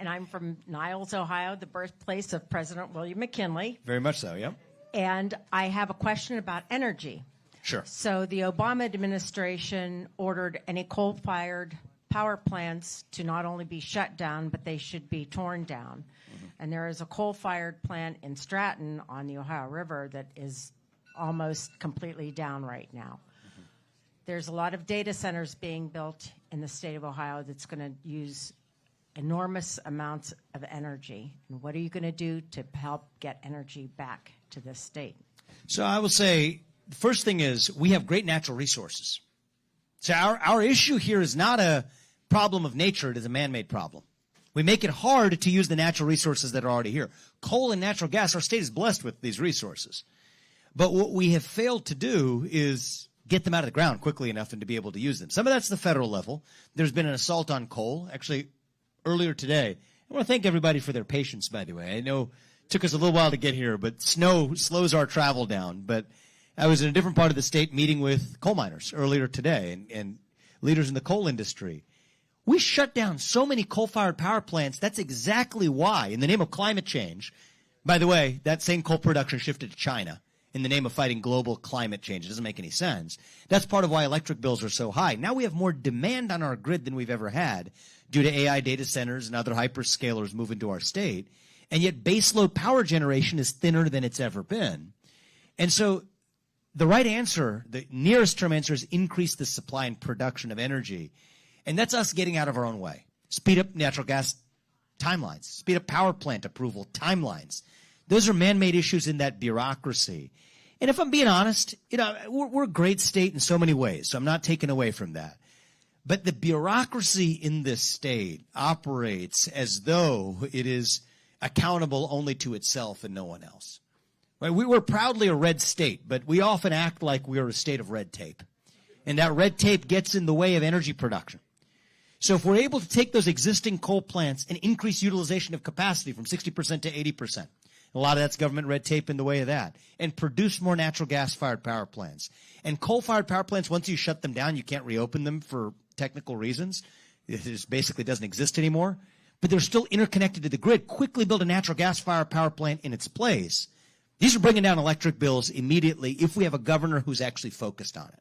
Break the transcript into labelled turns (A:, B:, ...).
A: I'm from Niles, Ohio, the birthplace of President William McKinley.
B: Very much so, yeah.
A: And I have a question about energy.
B: Sure.
A: So the Obama administration ordered any coal-fired power plants to not only be shut down, but they should be torn down. Mm-hmm. And there is a coal-fired plant in Stratton on the Ohio River that is almost completely down right now. Mm-hmm. There's a lot of data centers being built in the state of Ohio that's going to use enormous amounts of energy. And what are you going to do to help get energy back to this state?
B: So I will say, the first thing is we have great natural resources. So our issue here is not a problem of nature, it is a man-made problem. We make it hard to use the natural resources that are already here. Coal and natural gas, our state is blessed with these resources. But what we have failed to do is get them out of the ground quickly enough and to be able to use them. Some of that's the federal level. There's been an assault on coal, actually earlier today. I want to thank everybody for their patience, by the way. I know it took us a little while to get here, but snow slows our travel down. But I was in a different part of the state meeting with coal miners earlier today and leaders in the coal industry. We shut down so many coal-fired power plants. That's exactly why, in the name of climate change, by the way, that same coal production shifted to China in the name of fighting global climate change. It doesn't make any sense. That's part of why electric bills are so high. Now we have more demand on our grid than we've ever had due to AI data centers and other hyperscalers moving to our state. And yet baseload power generation is thinner than it's ever been. And so the right answer, the nearest term answer, is increase the supply and production of energy. And that's us getting out of our own way. Speed up natural gas timelines. Speed up power plant approval timelines. Those are man-made issues in that bureaucracy. And if I'm being honest, we're a great state in so many ways, so I'm not taking away from that. But the bureaucracy in this state operates as though it is accountable only to itself and no one else. Right? We're proudly a red state, but we often act like we're a state of red tape. And that red tape gets in the way of energy production. So if we're able to take those existing coal plants and increase utilization of capacity from 60% to 80%, a lot of that's government red tape in the way of that, and produce more natural gas-fired power plants. And coal-fired power plants, once you shut them down, you can't reopen them for technical reasons. It just basically doesn't exist anymore. But they're still interconnected to the grid. Quickly build a natural gas-fired power plant in its place. These are bringing down electric bills immediately if we have a governor who's actually focused on it.